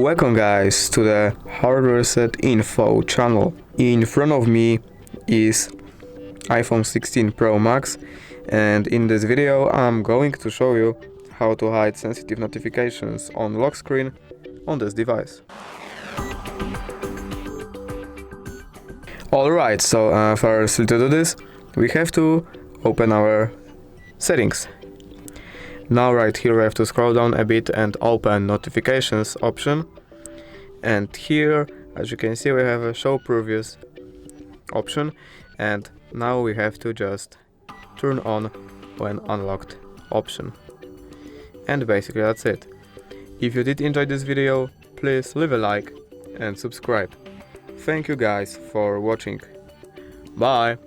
Welcome guys to the HardReset.Info channel. In front of me is iPhone 16 Pro Max, and in this video I'm going to show you how to hide sensitive notifications on lock screen on this device. Alright, so first to do this we have to open our settings. Now right here we have to scroll down a bit and open notifications option, and here as you can see we have a show previous option, and now we have to just turn on when unlocked option. And basically that's it. If you did enjoy this video, please leave a like and subscribe. Thank you guys for watching. Bye!